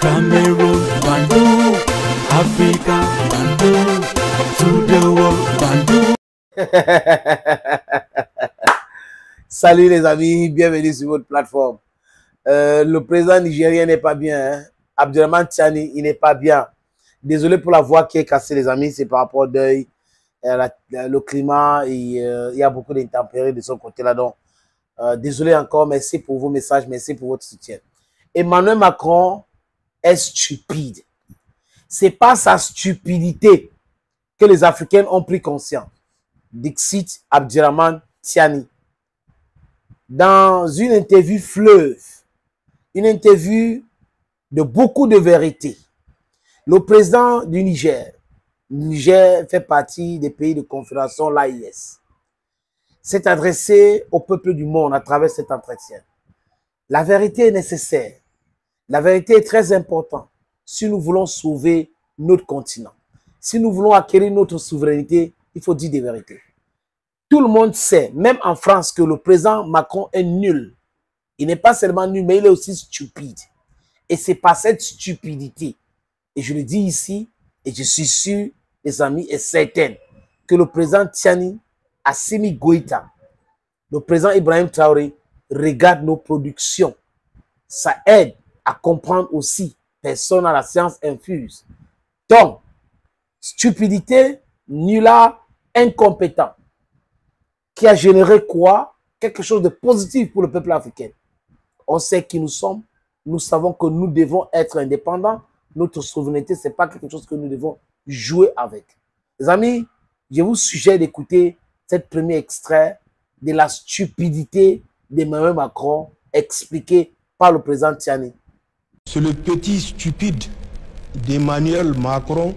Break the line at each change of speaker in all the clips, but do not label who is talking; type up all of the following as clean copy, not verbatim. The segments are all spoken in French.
Cameroon, Bandung, Africa, Bandung, to the world, Bandung.
Salut les amis, bienvenue sur votre plateforme. Le président nigérien n'est pas bien, hein? Abdurrahman Tiani, il n'est pas bien. Désolé pour la voix qui est cassée les amis, c'est par rapport au deuil, le climat, et, il y a beaucoup d'intempéries de son côté là. Donc, désolé encore, merci pour vos messages, merci pour votre soutien. Emmanuel Macron est stupide. C'est pas sa stupidité que les Africains ont pris conscience. Dixit Abdurrahman Tiani. Dans une interview fleuve, une interview de beaucoup de vérité, le président du Niger fait partie des pays de confédération, l'AIS, s'est adressé au peuple du monde à travers cet entretien. La vérité est nécessaire. La vérité est très importante si nous voulons sauver notre continent. Si nous voulons acquérir notre souveraineté, il faut dire des vérités. Tout le monde sait, même en France, que le président Macron est nul. Il n'est pas seulement nul, mais il est aussi stupide. Et c'est par cette stupidité, et je le dis ici, et je suis sûr, les amis, et certain, que le président Tiani, Assimi Goïta, le président Ibrahim Traoré, regarde nos productions. Ça aide à comprendre aussi, personne à la science infuse. Donc, stupidité, nulard, incompétent, qui a généré quoi? Quelque chose de positif pour le peuple africain. On sait qui nous sommes, nous savons que nous devons être indépendants, notre souveraineté, ce n'est pas quelque chose que nous devons jouer avec. Les amis, je vous suggère d'écouter cet premier extrait de la stupidité d'Emmanuel Macron expliqué par le président Tiani.
C'est le petit stupide d'Emmanuel Macron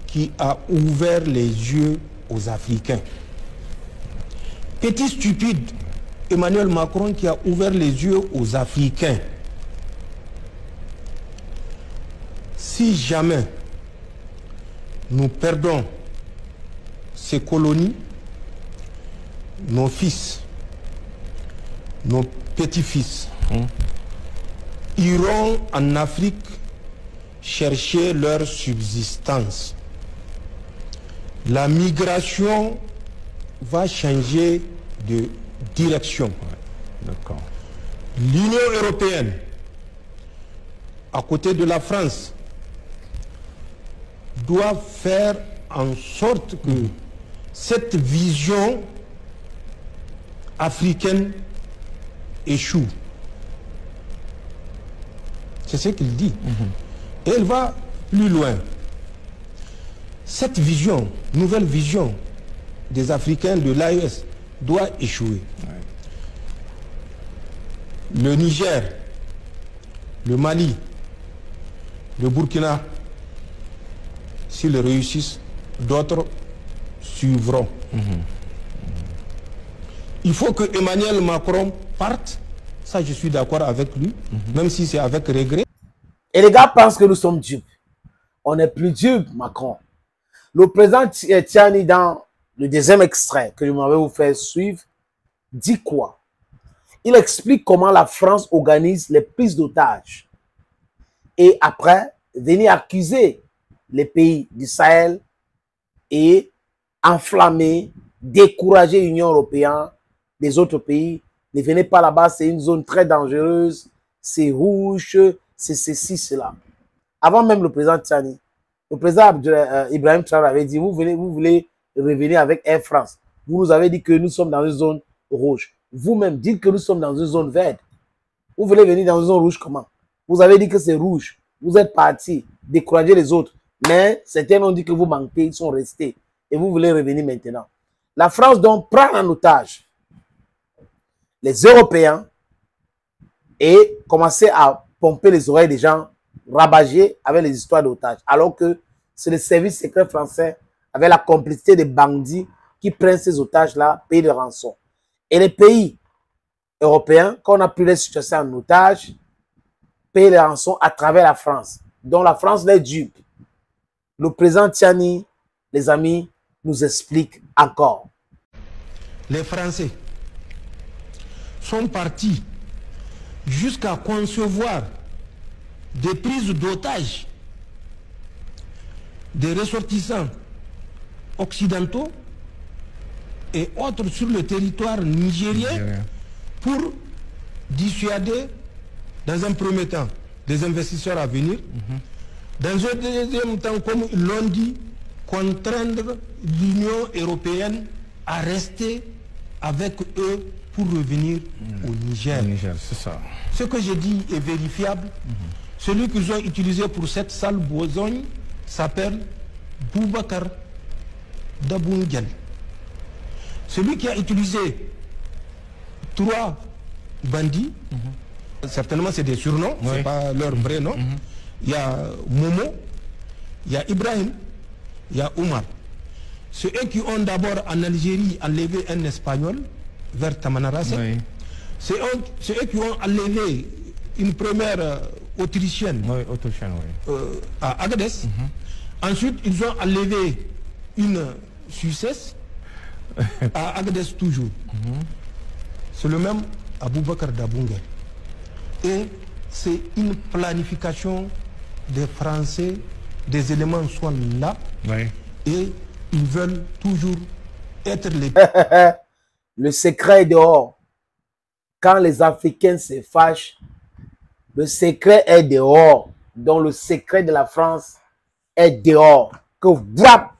qui a ouvert les yeux aux Africains. Petit stupide Emmanuel Macron qui a ouvert les yeux aux Africains. Si jamais nous perdons ces colonies, nos fils, nos petits-fils iront en Afrique chercher leur subsistance. La migration va changer de direction. L'Union européenne, à côté de la France, doit faire en sorte que cette vision africaine échoue. C'est ce qu'il dit. Et elle va plus loin. Cette vision, nouvelle vision des Africains de l'AES doit échouer. Le Niger, le Mali, le Burkina, s'ils réussissent, d'autres suivront. Il faut que Emmanuel Macron parte. Ça, je suis d'accord avec lui, même si c'est avec regret.
Et les gars pensent que nous sommes dupes. On n'est plus dupes, Macron. Le président Tiani, dans le deuxième extrait que je m'avais vous faire suivre, dit quoi? Il explique comment la France organise les prises d'otages. Et après, venir accuser les pays du Sahel et enflammer, décourager l'Union européenne, les autres pays. Ne venez pas là-bas, c'est une zone très dangereuse, c'est rouge, c'est ceci, cela. Avant même le président Tiani, le président Ibrahim Traoré avait dit, vous voulez revenir avec Air France. Vous nous avez dit que nous sommes dans une zone rouge. Vous-même dites que nous sommes dans une zone verte. Vous voulez venir dans une zone rouge comment? Vous avez dit que c'est rouge. Vous êtes partis décourager les autres. Mais certains ont dit que vous manquez, ils sont restés. Et vous voulez revenir maintenant. La France donc prend en otage les Européens et commencer à pomper les oreilles des gens rabâchés avec les histoires d'otages. Alors que c'est le service secret français avec la complicité des bandits qui prennent ces otages-là, payent de rançon. Et les pays européens, quand on a pris les situations en otage, payent les rançons à travers la France. Donc la France les dupe. Le président Tiani, les amis, nous explique encore.
Les Français sont partis jusqu'à concevoir des prises d'otages des ressortissants occidentaux et autres sur le territoire nigérien pour dissuader, dans un premier temps, des investisseurs à venir. Dans un deuxième temps, comme ils l'ont dit, contraindre l'Union européenne à rester avec eux pour revenir au Niger.
C'est ça.
Ce que j'ai dit est vérifiable. Celui qu'ils ont utilisé pour cette sale besogne s'appelle Boubacar Dabounguel. Celui qui a utilisé 3 bandits, certainement c'est des surnoms, c'est pas leur vrai nom. Il y a Momo, il y a Ibrahim, il y a Oumar. C'est eux qui ont d'abord en Algérie enlevé un Espagnol vers Tamanrasset. C'est eux qui ont enlevé une première Autrichienne, à Agadez. Ensuite, ils ont enlevé une Suissesse à Agadez toujours. C'est le même Aboubacar Dabounguel. Et c'est une planification des Français, des éléments sont là et ils veulent toujours être les...
Le secret est dehors. Quand les Africains se fâchent, le secret est dehors. Donc le secret de la France est dehors. Que wap!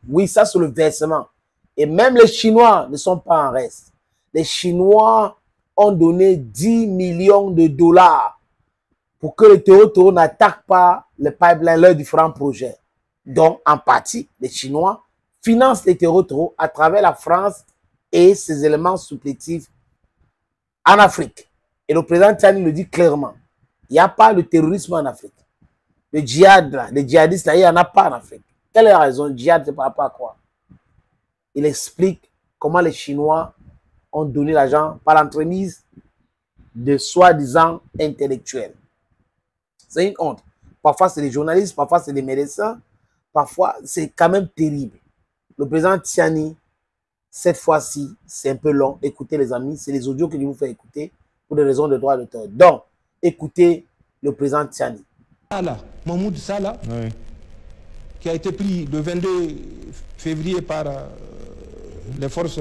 Oui, ça c'est le versement. Et même les Chinois ne sont pas en reste. Les Chinois ont donné 10 millions de dollars pour que le Toro n'attaque pas les pipelines, leurs différents projets. Donc, en partie, les Chinois financent les Toro à travers la France et ses éléments supplétifs en Afrique. Et le président Tchani le dit clairement. Il n'y a pas de terrorisme en Afrique. Le djihad, là, les djihadistes, là, il n'y en a pas en Afrique. Quelle est la raison? Le djihad, c'est par rapport à quoi? Il explique comment les Chinois ont donné l'argent par l'entremise de soi-disant intellectuels. C'est une honte. Parfois, c'est des journalistes, parfois, c'est des médecins. Parfois, c'est quand même terrible. Le président Tchani, cette fois-ci, c'est un peu long. Écoutez, les amis, c'est les audios que je vous fais écouter pour des raisons de droit d'auteur. Donc, écoutez le président Tchani.
Mahmoud Salah, qui a été pris le 22 février par les forces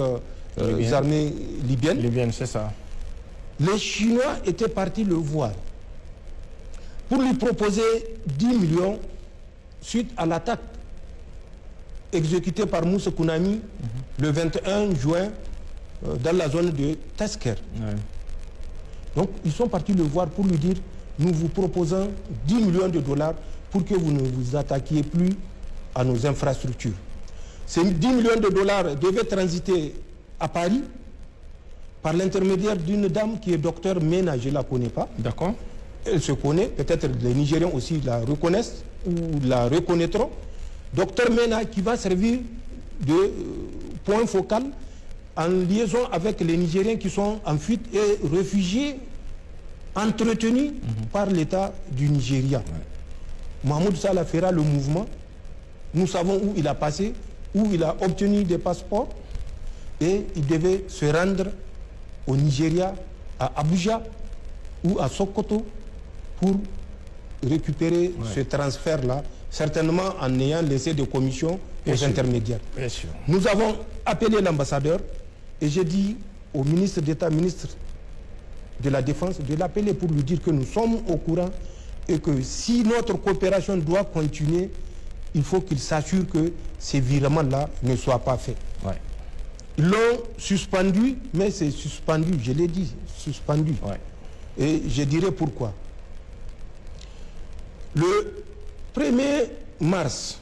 armées libyennes.
C'est ça.
Les Chinois étaient partis le voir pour lui proposer 10 millions suite à l'attaque exécutée par Moussa Kounami le 21 juin dans la zone de Tesker. Donc ils sont partis le voir pour lui dire: nous vous proposons 10 millions de dollars pour que vous ne vous attaquiez plus à nos infrastructures. Ces 10 millions de dollars devaient transiter à Paris par l'intermédiaire d'une dame qui est docteur Mena, je ne la connais pas.
D'accord.
Elle se connaît, peut-être les Nigériens aussi la reconnaissent ou la reconnaîtront. Docteur Mena qui va servir de point focal en liaison avec les Nigériens qui sont en fuite et réfugiés entretenus par l'État du Nigeria. Mahmoud Salah fera le mouvement. Nous savons où il a passé, où il a obtenu des passeports et il devait se rendre au Nigeria, à Abuja ou à Sokoto pour récupérer ce transfert-là, certainement en ayant laissé des commissions aux intermédiaires.
Bien sûr.
Nous avons appelé l'ambassadeur et j'ai dit au ministre d'État, ministre de la Défense, de l'appeler pour lui dire que nous sommes au courant et que si notre coopération doit continuer, il faut qu'il s'assure que ces virements-là ne soient pas faits. Ils l'ont suspendu, mais c'est suspendu, je l'ai dit, suspendu. Et je dirais pourquoi. Le 1er mars,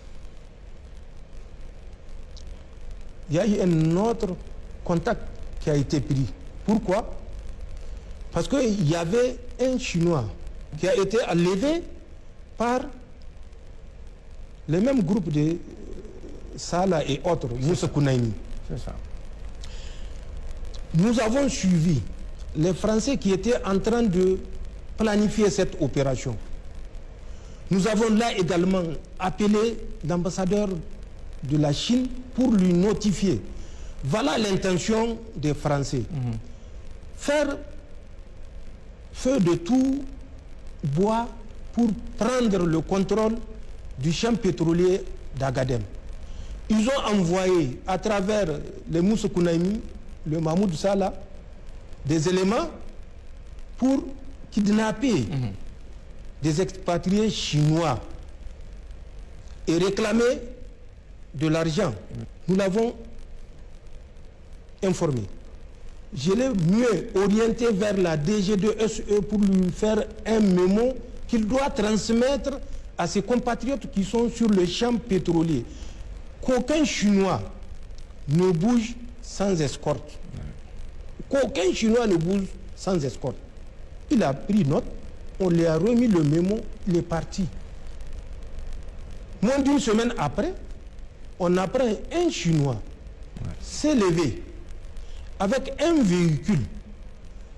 il y a eu un autre contact qui a été pris. Pourquoi? Parce qu'il y avait un Chinois qui a été enlevé par le même groupe de Salah et autres, Moussa Kounami.
C'est ça.
Nous avons suivi les Français qui étaient en train de planifier cette opération. Nous avons là également appelé l'ambassadeur de la Chine pour lui notifier. Voilà l'intention des Français. Faire feu de tout bois pour prendre le contrôle du champ pétrolier d'Agadem. Ils ont envoyé à travers les Moussa Kounaïmi, le Mahmoud Salah, des éléments pour kidnapper des expatriés chinois et réclamer de l'argent. Nous l'avons informé. Je l'ai mieux orienté vers la DG2SE pour lui faire un mémo qu'il doit transmettre à ses compatriotes qui sont sur le champ pétrolier. Qu'aucun Chinois ne bouge sans escorte. Qu'aucun Chinois ne bouge sans escorte. Il a pris note, on lui a remis le mémo, il est parti. Moins d'une semaine après, on apprend un Chinois s'est levé avec un véhicule,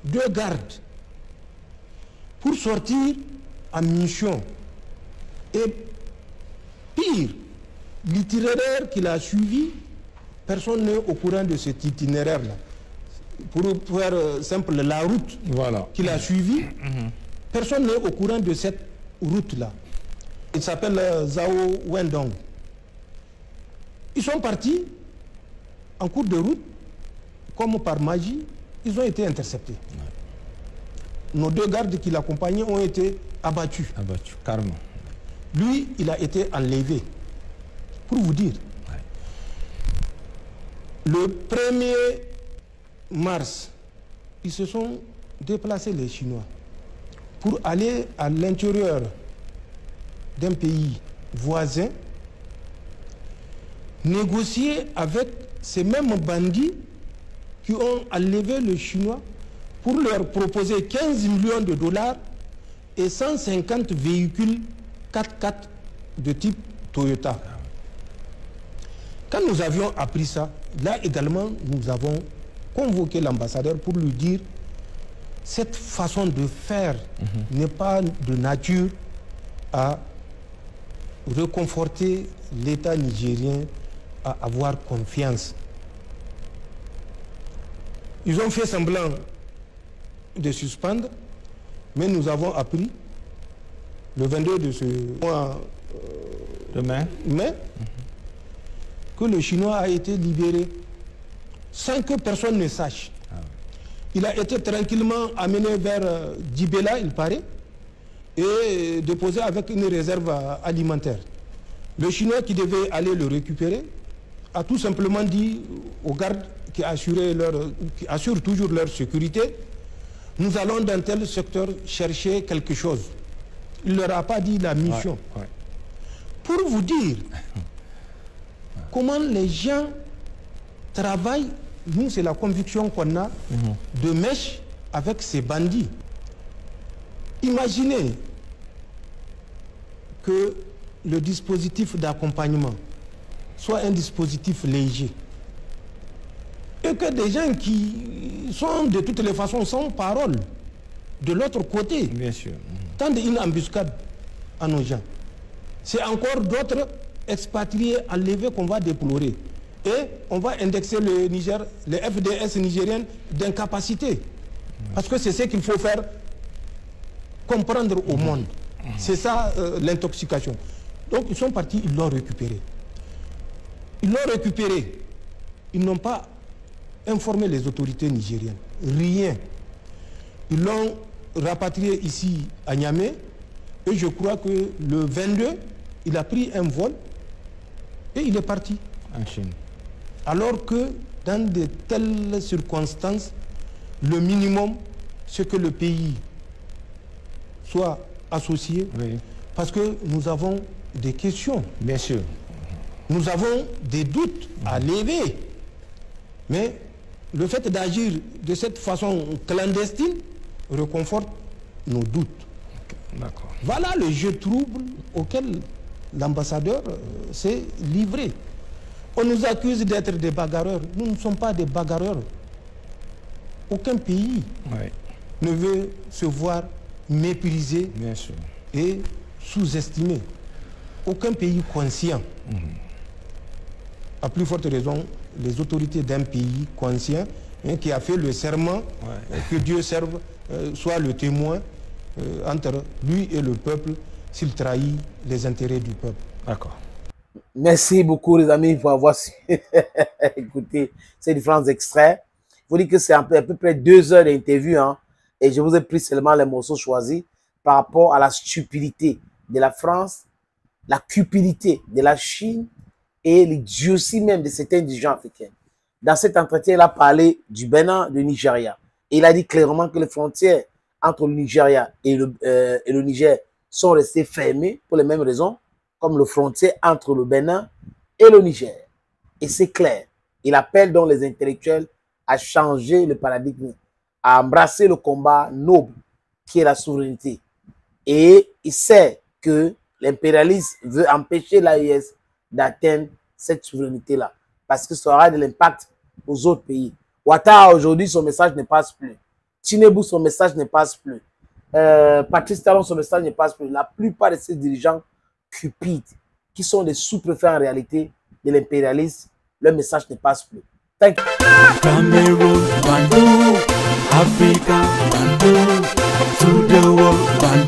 2 gardes, pour sortir en mission. Et pire, l'itinéraire qu'il a suivi, personne n'est au courant de cet itinéraire-là. Pour faire simple, la route qu'il a suivie, personne n'est au courant de cette route-là. Il s'appelle Zhao Wendong. Ils sont partis en cours de route, comme par magie, ils ont été interceptés. Nos 2 gardes qui l'accompagnaient ont été abattus.
Abattus, carrément.
Lui, il a été enlevé. Pour vous dire, le 1er mars, ils se sont déplacés, les Chinois, pour aller à l'intérieur d'un pays voisin, négocier avec ces mêmes bandits qui ont enlevé le Chinois pour leur proposer 15 millions de dollars et 150 véhicules 4x4 de type Toyota. Quand nous avions appris ça, là également, nous avons convoqué l'ambassadeur pour lui dire cette façon de faire n'est pas de nature à reconforter l'État nigérien à avoir confiance. Ils ont fait semblant de suspendre, mais nous avons appris le 22 de ce mois
de mai,
que le Chinois a été libéré sans que personne ne sache. Il a été tranquillement amené vers Djibela, il paraît, et déposé avec une réserve alimentaire. Le Chinois qui devait aller le récupérer a tout simplement dit aux gardes qui assurent toujours leur sécurité, nous allons dans tel secteur chercher quelque chose. Il ne leur a pas dit la mission. Pour vous dire comment les gens travaillent, nous c'est la conviction qu'on a de mèche avec ces bandits. Imaginez que le dispositif d'accompagnement soit un dispositif léger et que des gens qui sont de toutes les façons sans parole de l'autre côté tendent une embuscade à nos gens. C'est encore d'autres expatriés enlevés qu'on va déplorer. Et on va indexer le Niger, les FDS nigériennes d'incapacité. Parce que c'est ce qu'il faut faire comprendre au monde. C'est ça l'intoxication. Donc ils sont partis, ils l'ont récupéré. Ils l'ont récupéré. Ils n'ont pas informé les autorités nigériennes. Rien. Ils l'ont rapatrié ici à Niamey. Et je crois que le 22, il a pris un vol et il est parti.
En Chine.
Alors que dans de telles circonstances, le minimum, c'est que le pays soit associé. Parce que nous avons des questions.
Bien sûr.
Nous avons des doutes à lever. Mais le fait d'agir de cette façon clandestine reconforte nos doutes. Voilà le jeu trouble auquel l'ambassadeur s'est livré. On nous accuse d'être des bagarreurs. Nous ne sommes pas des bagarreurs. Aucun pays ne veut se voir méprisé et sous-estimé. Aucun pays conscient. À plus forte raison, les autorités d'un pays conscient qui a fait le serment que Dieu serve, soit le témoin, entre lui et le peuple s'il trahit les intérêts du peuple.
D'accord.
Merci beaucoup les amis pour avoir écouté ces différents extraits. Il faut dire que c'est à peu près 2 heures d'interview, hein, et je vous ai pris seulement les morceaux choisis par rapport à la stupidité de la France, la cupidité de la Chine et l'idiotie même de certains dirigeants africains. Dans cet entretien, il a parlé du Bénin, du Nigeria. Et il a dit clairement que les frontières entre le Nigeria et le Niger sont restées fermées pour les mêmes raisons, comme les frontières entre le Bénin et le Niger. Et c'est clair. Il appelle donc les intellectuels à changer le paradigme, à embrasser le combat noble qui est la souveraineté. Et il sait que l'impérialisme veut empêcher l'AES d'atteindre cette souveraineté-là, parce que ça aura de l'impact aux autres pays. Ouattara, aujourd'hui, son message ne passe plus. Tinubu, son message ne passe plus. Patrice Talon, son message ne passe plus. La plupart de ces dirigeants cupides, qui sont des sous-préfets en réalité de l'impérialisme, leur message ne passe plus. Thank you.
Cameroon, Bandung, Africa, Bandung, to the world, Bandung.